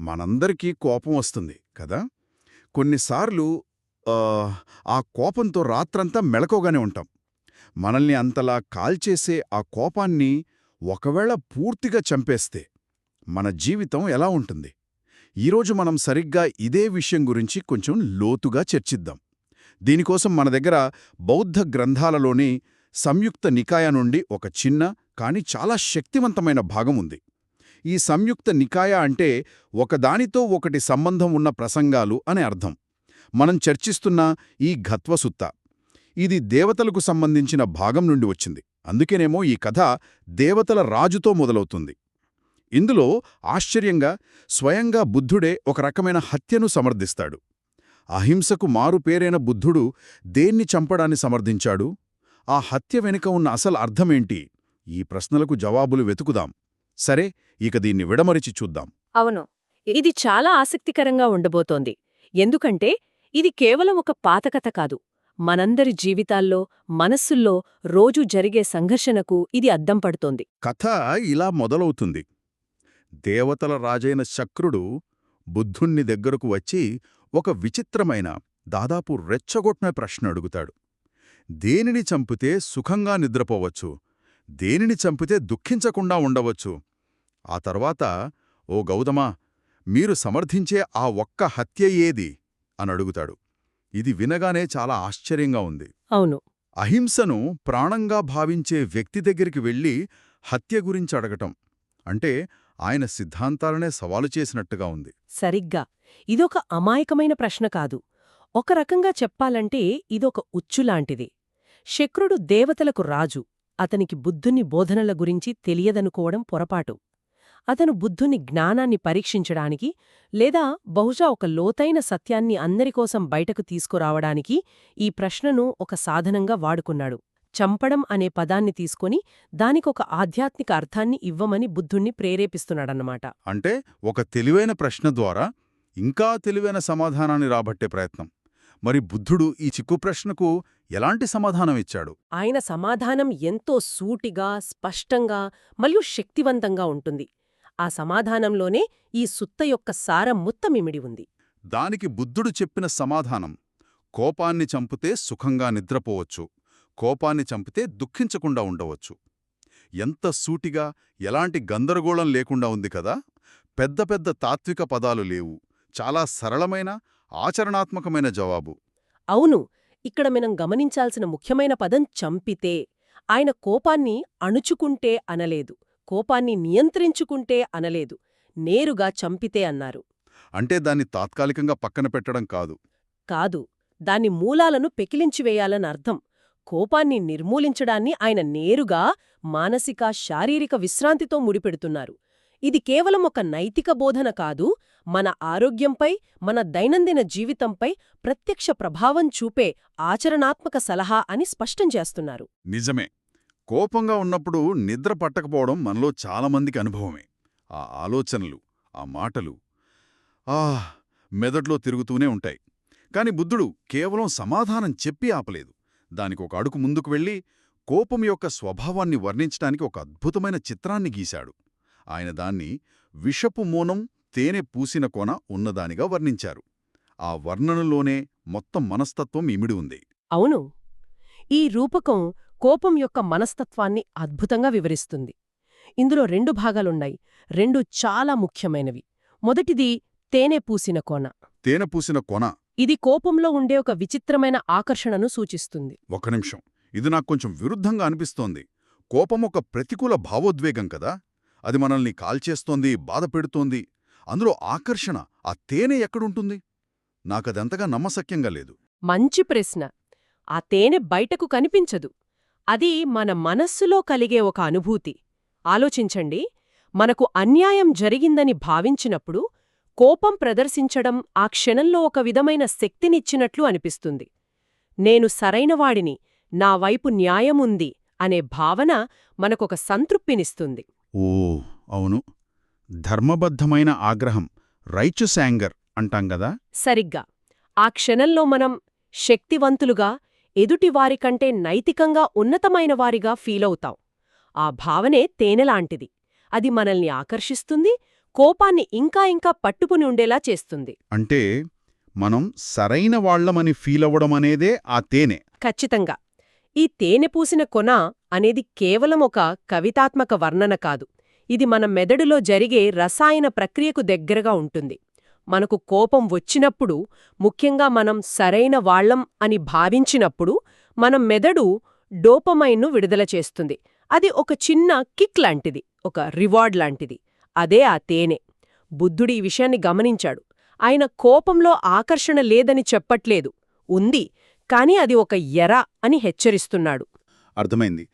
మనందరికీ కోపం వస్తుంది కదా. కొన్నిసార్లు ఆ కోపంతో రాత్రంతా మెళకువగానే ఉంటాం. మనల్ని అంతలా కాల్చేసే ఆ కోపాన్ని ఒకవేళ పూర్తిగా చంపేస్తే మన జీవితం ఎలా ఉంటుంది? ఈరోజు మనం సరిగ్గా ఇదే విషయం గురించి కొంచెం లోతుగా చర్చిద్దాం. దీనికోసం మన దగ్గర బౌద్ధ గ్రంథాలలోని సంయుక్త నికాయ నుండి ఒక చిన్న కాని చాలా శక్తివంతమైన భాగం ఉంది. ఈ సంయుక్త నికాయ అంటే ఒకదానితో ఒకటి సంబంధం ఉన్న ప్రసంగాలు అనే అర్థం. మనం చర్చిస్తున్న ఈ ఘత్వసుత్త, ఇది దేవతలకు సంబంధించిన భాగం నుండి వచ్చింది. అందుకేనేమో ఈ కథ దేవతల రాజుతో మొదలవుతుంది. ఇందులో ఆశ్చర్యంగా స్వయంగా బుద్ధుడే ఒక రకమైన హత్యను సమర్థిస్తాడు. అహింసకు మారుపేరైన బుద్ధుడు దేన్ని చంపడాన్ని సమర్థించాడు? ఆ హత్య వెనుక ఉన్న అసలు అర్థమేంటి? ఈ ప్రశ్నలకు జవాబులు వెతుకుదాం. సరే, ఇక దీన్ని విడమరిచి చూద్దాం. అవును, ఇది చాలా ఆసక్తికరంగా ఉండబోతోంది. ఎందుకంటే ఇది కేవలం ఒక పాతకథ కాదు. మనందరి జీవితాల్లో, మనస్సుల్లో రోజూ జరిగే సంఘర్షణకు ఇది అద్దం పడుతోంది. కథ ఇలా మొదలవుతుంది. దేవతల రాజైన శక్రుడు బుద్ధుణ్ణి దగ్గరకు వచ్చి ఒక విచిత్రమైన, దాదాపు రెచ్చగొట్టిన ప్రశ్న అడుగుతాడు. దేనిని చంపితే సుఖంగా నిద్రపోవచ్చు? దేనిని చంపితే దుఃఖించకుండా ఉండవచ్చు? ఆ తర్వాత, ఓ గౌతమా, మీరు సమర్థించే ఆ ఒక్క హత్య ఏది అని అడుగుతాడు. ఇది వినగానే చాలా ఆశ్చర్యంగా ఉంది. అవును, అహింసను ప్రాణంగా భావించే వ్యక్తి దగ్గరికి వెళ్ళి హత్య గురించి అడగటం అంటే ఆయన సిద్ధాంతాలనే సవాలు చేసినట్టుగా ఉంది. సరిగ్గా. ఇదొక అమాయకమైన ప్రశ్న కాదు. ఒక రకంగా చెప్పాలంటే ఇదొక ఉచ్చులాంటిది. శక్రుడు దేవతలకు రాజు. అతనికి బుద్ధుని బోధనల గురించి తెలియదనుకోవడం పొరపాటు. అతను బుద్ధుని జ్ఞానాన్ని పరీక్షించడానికి, లేదా బహుశా ఒక లోతైన సత్యాన్ని అందరికోసం బయటకు తీసుకురావడానికి ఈ ప్రశ్నను ఒక సాధనంగా వాడుకున్నాడు. చంపడం అనే పదాన్ని తీసుకొని దానికొక ఆధ్యాత్మిక అర్థాన్ని ఇవ్వమని బుద్ధుణ్ణి ప్రేరేపిస్తున్నాడన్నమాట. అంటే ఒక తెలివైన ప్రశ్న ద్వారా ఇంకా తెలివైన సమాధానాన్ని రాబట్టే ప్రయత్నం. మరి బుద్ధుడు ఈ చిక్కు ప్రశ్నకు ఎలాంటి సమాధానం ఇచ్చాడు? ఆయన సమాధానం ఎంతో సూటిగా, స్పష్టంగా మరియు శక్తివంతంగా ఉంటుంది. ఆ సమాధానంలోనే ఈ సుత్త యొక్క సారం మొత్తమిమిడి ఉంది. దానికి బుద్ధుడు చెప్పిన సమాధానం, కోపాన్ని చంపితే సుఖంగా నిద్రపోవచ్చు, కోపాన్ని చంపితే దుఃఖించకుండా ఉండవచ్చు. ఎంత సూటిగా, ఎలాంటి గందరగోళం లేకుండా ఉంది కదా. పెద్ద పెద్ద తాత్విక పదాలు లేవు. చాలా సరళమైన, ఆచరణాత్మకమైన జవాబు. అవును, ఇక్కడ మనం గమనించాల్సిన ముఖ్యమైన పదం చంపితే. ఆయన కోపాన్ని అణుచుకుంటే అనలేదు, కోపాన్ని నియంత్రించుకుంటే అనలేదు, నేరుగా చంపితే అన్నారు. అంటే దాన్ని తాత్కాలికంగా పక్కన పెట్టడం కాదు. కాదు, దాని మూలాలను పెకిలించివేయాలని అర్థం. కోపాన్ని నిర్మూలించడాన్ని ఆయన నేరుగా మానసిక, శారీరక విశ్రాంతితో ముడిపెడుతున్నారు. ఇది కేవలం ఒక నైతిక బోధన కాదు, మన ఆరోగ్యంపై, మన దైనందిన జీవితంపై ప్రత్యక్ష ప్రభావం చూపే ఆచరణాత్మక సలహా అని స్పష్టం చేస్తున్నారు. నిజమే. కోపంగా ఉన్నప్పుడు నిద్ర పట్టకపోవడం మనలో చాలామందికి అనుభవమే. ఆ ఆలోచనలు, ఆ మాటలు మెదడులో తిరుగుతూనే ఉంటాయి. కాని బుద్ధుడు కేవలం సమాధానం చెప్పి ఆపలేదు. దానికి ఒక అడుగు ముందుకు వెళ్ళి కోపం యొక్క స్వభావాన్ని వర్ణించడానికి ఒక అద్భుతమైన చిత్రాన్ని గీశాడు. ఆయన దాన్ని విషపు మూనం తేనె పూసిన కొన ఉన్నదానిగా వర్ణించారు. ఆ వర్ణనలోనే మొత్తం మనస్తత్వం ఇమిడి ఉంది. అవును, ఈ రూపకం కోపం యొక్క మనస్తత్వాన్ని అద్భుతంగా వివరిస్తుంది. ఇందులో 2 భాగాలున్నాయి, 2 చాలా ముఖ్యమైనవి. మొదటిది తేనె పూసిన కొన. తేనె పూసిన కొన. ఇది కోపంలో ఉండే ఒక విచిత్రమైన ఆకర్షణను సూచిస్తుంది. ఒక నిమిషం, ఇది నాకు కొంచెం విరుద్ధంగా అనిపిస్తోంది. కోపం ఒక ప్రతికూల భావోద్వేగం కదా. అది మనల్ని కాల్చేస్తోంది, బాధపెడుతోంది. అందులో ఆకర్షణ, ఆ తేనె ఎక్కడుంటుంది? నాకదంతగా నమ్మశక్యంగా లేదు. మంచి ప్రశ్న. ఆ తేనె బయటకు కనిపించదు. అది మన మనస్సులో కలిగే ఒక అనుభూతి. ఆలోచించండి, మనకు అన్యాయం జరిగిందని భావించినప్పుడు కోపం ప్రదర్శించడం ఆ క్షణంలో ఒక విధమైన శక్తినిచ్చినట్లు అనిపిస్తుంది. నేను సరైనవాడిని, నా వైపు న్యాయముంది అనే భావన మనకొక సంతృప్తినిస్తుంది. ఓ అవును, ధర్మబద్ధమైన ఆగ్రహం, రైచుస్ యాంగర్ అంటాం గదా. సరిగ్గా. ఆ క్షణంలో మనం శక్తివంతులుగా, ఎదుటివారికంటే నైతికంగా ఉన్నతమైనవారిగా ఫీలవుతాం. ఆ భావనే తేనెలాంటిది. అది మనల్ని ఆకర్షిస్తుంది, కోపాన్ని ఇంకా ఇంకా పట్టుకుని ఉండేలా చేస్తుంది. అంటే మనం సరైన వాళ్లమని ఫీలవ్వడమనేదే ఆ తేనె. ఖచ్చితంగా. ఈ తేనె పూసిన కొన అనేది కేవలం ఒక కవితాత్మక వర్ణన కాదు. ఇది మన మెదడులో జరిగే రసాయన ప్రక్రియకు దగ్గరగా ఉంటుంది. మనకు కోపం వచ్చినప్పుడు, ముఖ్యంగా మనం సరైన వాళ్లం అని భావించినప్పుడు, మన మెదడు డోపమైన్ను విడుదల చేస్తుంది. అది ఒక చిన్న కిక్ లాంటిది, ఒక రివార్డ్ లాంటిది. అదే ఆ తేనె. బుద్ధుడు ఈ విషయాన్ని గమనించాడు. ఆయన కోపంలో ఆకర్షణ లేదని చెప్పట్లేదు, ఉంది, కాని అది ఒక ఎర అని హెచ్చరిస్తున్నాడు. అర్థమైంది.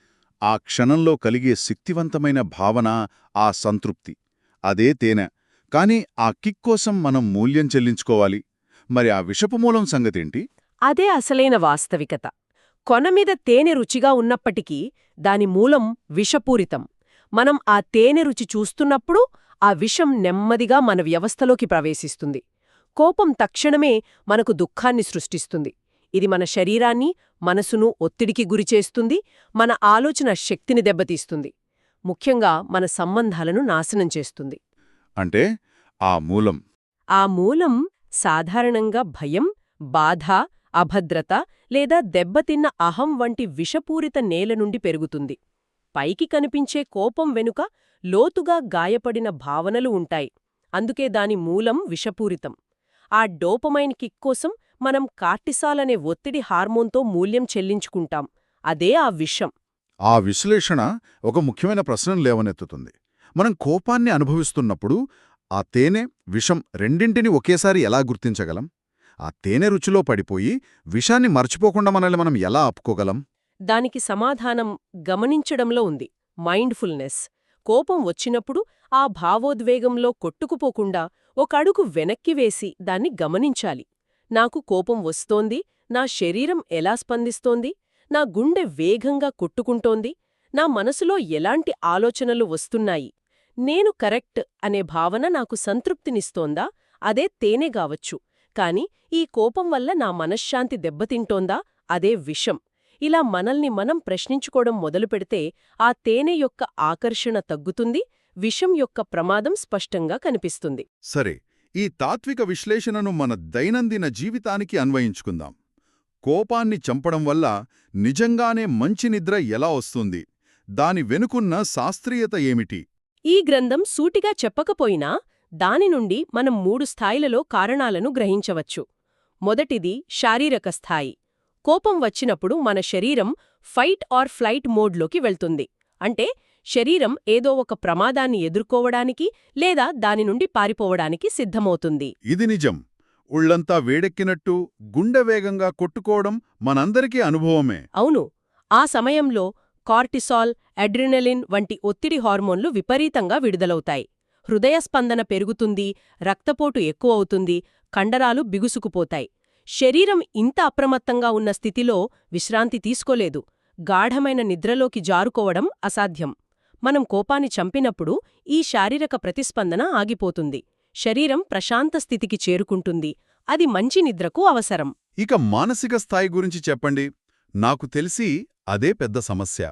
ఆ క్షణంలో కలిగే శక్తివంతమైన భావన, ఆ సంతృప్తి, అదే తేనె. కాని ఆ కిక్ కోసం మనం మూల్యం చెల్లించుకోవాలి. మరి ఆ విషపు మూలం సంగతేంటి? అదే అసలైన వాస్తవికత. కొనమీద తేనె రుచిగా ఉన్నప్పటికీ దాని మూలం విషపూరితం. మనం ఆ తేనె రుచి చూస్తున్నప్పుడు ఆ విషం నెమ్మదిగా మన వ్యవస్థలోకి ప్రవేశిస్తుంది. కోపం తక్షణమే మనకు దుఃఖాన్ని సృష్టిస్తుంది. ఇది మన శరీరాన్ని, మనసును ఒత్తిడికి గురిచేస్తుంది, మన ఆలోచన శక్తిని దెబ్బతీస్తుంది. ముఖ్యంగా మన సంబంధాలను నాశనం చేస్తుంది. అంటే ఆ మూలం సాధారణంగా భయం, బాధ, అభద్రత లేదా దెబ్బతిన్న అహం వంటి విషపూరిత నేల నుండి పెరుగుతుంది. పైకి కనిపించే కోపం వెనుక లోతుగా గాయపడిన భావనలు ఉంటాయి. అందుకే దాని మూలం విషపూరితం. ఆ డోపమైన్ కిక్ కోసం మనం కార్టిసాల్ అనే ఒత్తిడి హార్మోన్తో మూల్యం చెల్లించుకుంటాం. అదే ఆ విషం. ఆ విశ్లేషణ ఒక ముఖ్యమైన ప్రశ్నను లేవనెత్తుతుంది. మనం కోపాన్ని అనుభవిస్తున్నప్పుడు ఆ తేనె, విషం రెండింటిని ఒకేసారి ఎలా గుర్తించగలం? ఆ తేనె రుచిలో పడిపోయి విషాన్ని మర్చిపోకుండా మనల్ని మనం ఎలా ఆపుకోగలం? దానికి సమాధానం గమనించడంలో ఉంది. మైండ్ఫుల్నెస్. కోపం వచ్చినప్పుడు ఆ భావోద్వేగంలో కొట్టుకుపోకుండా ఒక అడుగు వెనక్కి వేసి దాన్ని గమనించాలి. నాకు కోపం వస్తోంది, నా శరీరం ఎలా స్పందిస్తోంది, నా గుండె వేగంగా కొట్టుకుంటోంది, నా మనసులో ఎలాంటి ఆలోచనలు వస్తున్నాయి, నేను కరెక్ట్ అనే భావన నాకు సంతృప్తినిస్తోందా? అదే తేనె గావచ్చు. కాని ఈ కోపం వల్ల నా మనశ్శాంతి దెబ్బతింటోందా? అదే విషం. ఇలా మనల్ని మనం ప్రశ్నించుకోవడం మొదలుపెడితే ఆ తేనె యొక్క ఆకర్షణ తగ్గుతుంది, విషం యొక్క ప్రమాదం స్పష్టంగా కనిపిస్తుంది. సరే, ఈ తాత్విక విశ్లేషణను మన దైనందిన జీవితానికి అన్వయించుకుందాం. కోపాన్ని చంపడం వల్ల నిజంగానే మంచి నిద్ర ఎలా వస్తుంది? దాని వెనుకున్న శాస్త్రీయత ఏమిటి? ఈ గ్రంథం సూటిగా చెప్పకపోయినా దాని నుండి మనం 3 స్థాయిలలో కారణాలను గ్రహించవచ్చు. మొదటిది శారీరక స్థాయి. కోపం వచ్చినప్పుడు మన శరీరం ఫైట్ ఆర్ ఫ్లైట్ మోడ్లోకి వెళ్తుంది. అంటే శరీరం ఏదో ఒక ప్రమాదాన్ని ఎదుర్కోవడానికి లేదా దాని నుండి పారిపోవడానికి సిద్ధమవుతుంది. ఇది నిజం. ఉళ్లంతా వేడెక్కినట్టు, గుండె వేగంగా కొట్టుకోవడం మనందరికీ అనుభవమే. అవును. ఆ సమయంలో కార్టిసాల్, అడ్రినలిన్ వంటి ఒత్తిడి హార్మోన్లు విపరీతంగా విడుదలవుతాయి. హృదయ స్పందన పెరుగుతుంది, రక్తపోటు ఎక్కువవుతుంది, కండరాలు బిగుసుకుపోతాయి. శరీరం ఇంత అప్రమత్తంగా ఉన్న స్థితిలో విశ్రాంతి తీసుకోలేదు. గాఢమైన నిద్రలోకి జారుకోవడం అసాధ్యం. మనం కోపాన్ని చంపినప్పుడు ఈ శారీరక ప్రతిస్పందన ఆగిపోతుంది. శరీరం ప్రశాంత స్థితికి చేరుకుంటుంది. అది మంచి నిద్రకు అవసరం. ఇక మానసిక స్థాయి గురించి చెప్పండి. నాకు తెలిసి అదే పెద్ద సమస్య.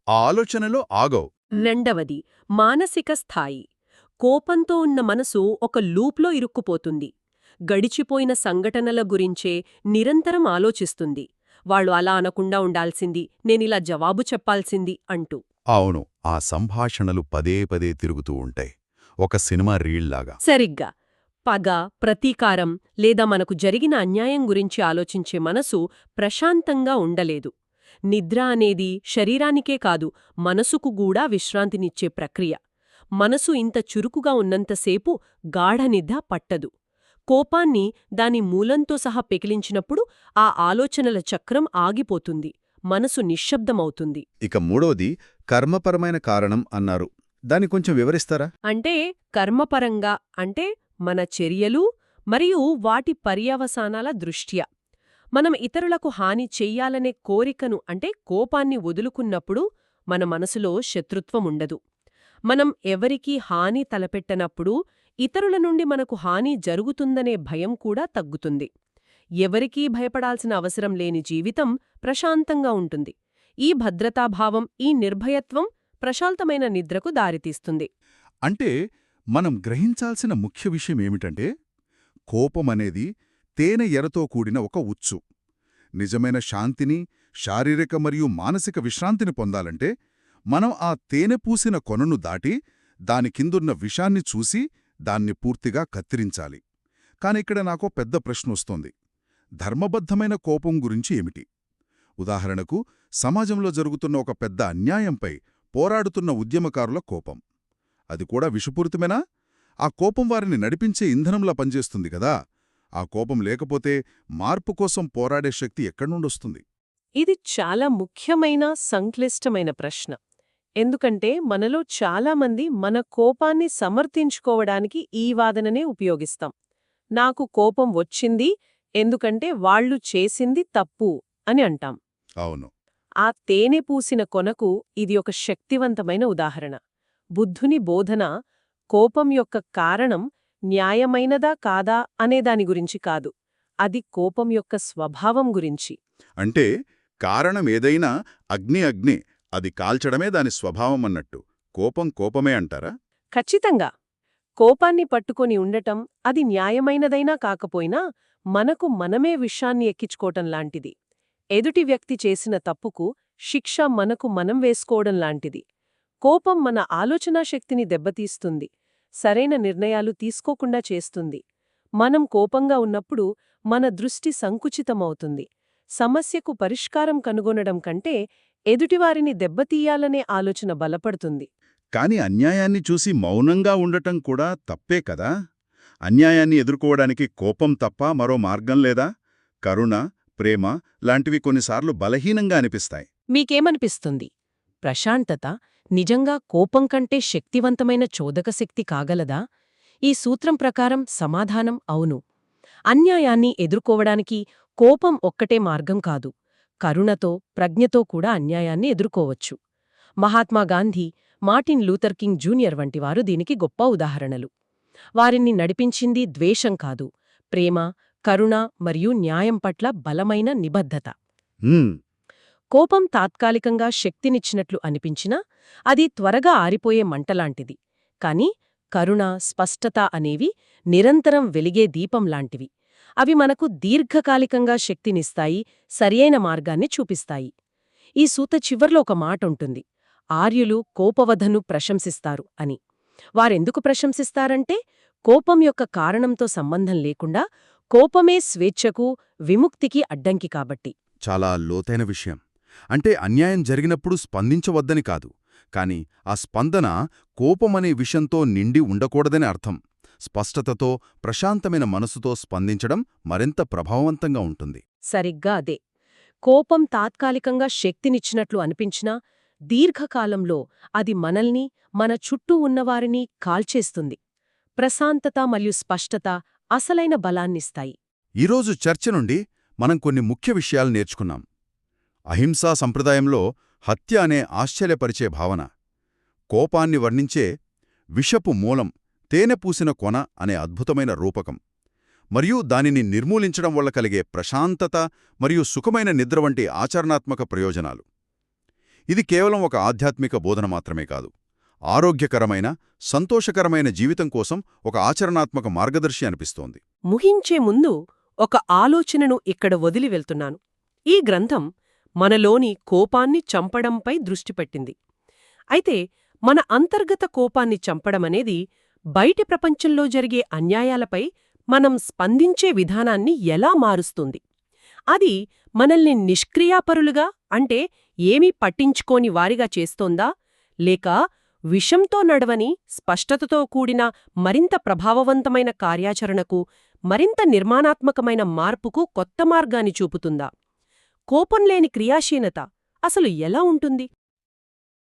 ఆ ఆలోచనలో ఆగవు. రెండవది మానసిక స్థాయి. కోపంతో ఉన్న మనసు ఒక లూప్లో ఇరుక్కుపోతుంది. గడిచిపోయిన సంఘటనల గురించే నిరంతరం ఆలోచిస్తుంది. వాళ్ళు అలా అనకుండా ఉండాల్సింది, నేనిలా జవాబు చెప్పాల్సింది అంటూ. అవును, ఆ సంభాషణలు పదే పదే తిరుగుతూ ఉంటాయి, ఒక సినిమా రీల్లాగా. సరిగ్గా. పగ, ప్రతీకారం లేదా మనకు జరిగిన అన్యాయం గురించి ఆలోచించే మనసు ప్రశాంతంగా ఉండలేదు. నిద్ర అనేది శరీరానికే కాదు, మనసుకు గూడా విశ్రాంతినిచ్చే ప్రక్రియ. మనసు ఇంత చురుకుగా ఉన్నంతసేపు గాఢనిద్ర పట్టదు. కోపాన్ని దాని మూలంతో సహా పెకిలించినప్పుడు ఆ ఆలోచనల చక్రం ఆగిపోతుంది, మనసు నిశ్శబ్దమవుతుంది. ఇక మూడోది కర్మపరమైన కారణం అన్నారు. దాన్ని కొంచెం వివరిస్తారా? అంటే కర్మపరంగా అంటే మన చర్యలు మరియు వాటి పర్యవసానాల దృష్ట్యా. మనం ఇతరులకు హాని చెయ్యాలనే కోరికను అంటే కోపాన్ని వదులుకున్నప్పుడు మన మనసులో శత్రుత్వముండదు. మనం ఎవరికీ హాని తలపెట్టనప్పుడు ఇతరుల నుండి మనకు హాని జరుగుతుందనే భయం కూడా తగ్గుతుంది. ఎవరికీ భయపడాల్సిన అవసరం లేని జీవితం ప్రశాంతంగా ఉంటుంది. ఈ భద్రతాభావం, ఈ నిర్భయత్వం ప్రశాంతమైన నిద్రకు దారితీస్తుంది. అంటే మనం గ్రహించాల్సిన ముఖ్య విషయం ఏమిటంటే కోపమనేది తేనె ఎరతో కూడిన ఒక ఉచ్చు. నిజమైన శాంతిని, శారీరక మరియు మానసిక విశ్రాంతిని పొందాలంటే మనం ఆ తేనె పూసిన కొనను దాటి దాని కిందున్న విషాన్ని చూసి దాన్ని పూర్తిగా కత్తిరించాలి. కానిక్కడ నాకో పెద్ద ప్రశ్నొస్తోంది. ధర్మబద్ధమైన కోపం గురించి ఏమిటి? ఉదాహరణకు, సమాజంలో జరుగుతున్న ఒక పెద్ద అన్యాయంపై పోరాడుతున్న ఉద్యమకారుల కోపం. అది కూడా విషపూరితమేనా? ఆ కోపం వారిని నడిపించే ఇంధనంలా పనిచేస్తుంది కదా. ఆ కోపం లేకపోతే మార్పు కోసం పోరాడే శక్తి ఎక్కడ్నుండొస్తుంది? ఇది చాలా ముఖ్యమైన, సంక్లిష్టమైన ప్రశ్న. ఎందుకంటే మనలో చాలామంది మన కోపాన్ని సమర్థించుకోవడానికి ఈ వాదననే ఉపయోగిస్తాం. నాకు కోపం వచ్చింది ఎందుకంటే వాళ్ళు చేసింది తప్పు అని అంటాం. అవును. ఆ తేనె పూసిన కొనకు ఇది ఒక శక్తివంతమైన ఉదాహరణ. బుద్ధుని బోధన కోపం యొక్క కారణం న్యాయమైనదా కాదా అనేదాని గురించి కాదు. అది కోపం యొక్క స్వభావం గురించి. అంటే కారణమేదైనా అగ్ని, అది కాల్చడమే దాని స్వభావమన్నట్టు. కోపం కోపమే అంటారా? ఖచ్చితంగా. కోపాన్ని పట్టుకొని ఉండటం అది న్యాయమైనదైనా కాకపోయినా మనకు మనమే విషాన్ని ఎక్కించుకోవటం లాంటిది. ఎదుటి వ్యక్తి చేసిన తప్పుకు శిక్ష మనకు మనం వేసుకోవడం లాంటిది. కోపం మన ఆలోచనా శక్తిని దెబ్బతీస్తుంది, సరైన నిర్ణయాలు తీసుకోకుండా చేస్తుంది. మనం కోపంగా ఉన్నప్పుడు మన దృష్టి సంకుచితమవుతుంది. సమస్యకు పరిష్కారం కనుగొనడం కంటే ఎదుటివారిని దెబ్బతీయాలనే ఆలోచన బలపడుతుంది. కాని అన్యాయాన్ని చూసి మౌనంగా ఉండటం కూడా తప్పే కదా. అన్యాయాన్ని ఎదుర్కోవడానికి కోపం తప్ప మరో మార్గం లేదా? కరుణ, ప్రేమ లాంటివి కొన్నిసార్లు బలహీనంగా అనిపిస్తాయి. మీకేమనిపిస్తుంది? ప్రశాంతత నిజంగా కోపం కంటే శక్తివంతమైన చోదకశక్తి కాగలదా? ఈ సూత్రం ప్రకారం సమాధానం అవును. అన్యాయాన్ని ఎదుర్కోవడానికి కోపం ఒక్కటే మార్గం కాదు. కరుణతో, ప్రజ్ఞతో కూడా అన్యాయాన్ని ఎదుర్కోవచ్చు. Mahatma Gandhi, Martin Luther King Junior వంటివారు దీనికి గొప్ప ఉదాహరణలు. వారిని నడిపించింది ద్వేషం కాదు, ప్రేమ, కరుణ మరియు న్యాయం పట్ల బలమైన నిబద్ధత. కోపం తాత్కాలికంగా శక్తినిచ్చినట్లు అనిపించినా అది త్వరగా ఆరిపోయే మంటలాంటిది. కాని కరుణ, స్పష్టత అనేవి నిరంతరం వెలిగే దీపంలాంటివి. అవి మనకు దీర్ఘకాలికంగా శక్తినిస్తాయి, సరియైన మార్గాన్ని చూపిస్తాయి. ఈ సూత చివర్లో ఒక మాటుంటుంది: ఆర్యులు కోపవధను ప్రశంసిస్తారు అని. వారెందుకు ప్రశంసిస్తారంటే కోపం యొక్క కారణంతో సంబంధం లేకుండా కోపమే స్వేచ్ఛకు, విముక్తికి అడ్డంకి కాబట్టి. చాలా లోతైన విషయం. అంటే అన్యాయం జరిగినప్పుడు స్పందించవద్దని కాదు, కాని ఆ స్పందన కోపమనే విషంతో నిండి ఉండకూడదని అర్థం. స్పష్టతతో, ప్రశాంతమైన మనసుతో స్పందించడం మరింత ప్రభావవంతంగా ఉంటుంది. సరిగ్గా అదే. కోపం తాత్కాలికంగా శక్తినిచ్చినట్లు అనిపించినా దీర్ఘకాలంలో అది మనల్ని, మన చుట్టూ ఉన్నవారిని కాల్చేస్తుంది. ప్రశాంతత మరియు స్పష్టత అసలైన బలాన్నిస్తాయి. ఈరోజు చర్చ నుండి మనం కొన్ని ముఖ్య విషయాలు నేర్చుకున్నాం. అహింసా సంప్రదాయంలో హత్య అనే ఆశ్చర్యపరిచే భావన, కోపాన్ని వర్ణించే విషపు మూలం తేనె పూసిన కొన అనే అద్భుతమైన రూపకం, మరియు దానిని నిర్మూలించడం వల్ల కలిగే ప్రశాంతత మరియు సుఖమైన నిద్ర వంటి ఆచరణాత్మక ప్రయోజనాలు. ఇది కేవలం ఒక ఆధ్యాత్మిక బోధన మాత్రమే కాదు, ఆరోగ్యకరమైన, సంతోషకరమైన జీవితం కోసం ఒక ఆచరణాత్మక మార్గదర్శి అనిపిస్తోంది. ముగించే ముందు ఒక ఆలోచనను ఇక్కడ వదిలి వెళ్తున్నాను. ఈ గ్రంథం మనలోని కోపాన్ని చంపడంపై దృష్టిపెట్టింది. అయితే మన అంతర్గత కోపాన్ని చంపడమనేది బయటి ప్రపంచంలో జరిగే అన్యాయాలపై మనం స్పందించే విధానాన్ని ఎలా మారుస్తుంది? అది మనల్ని నిష్క్రియాపరులుగా, అంటే ఏమీ పట్టించుకోని వారిగా చేస్తోందా, లేక విషంతో నడవని స్పష్టతతో కూడిన మరింత ప్రభావవంతమైన కార్యాచరణకు, మరింత నిర్మాణాత్మకమైన మార్పుకు కొత్త మార్గాన్ని చూపుతుందా? కోపంలేని క్రియాశీలత అసలు ఎలా ఉంటుంది?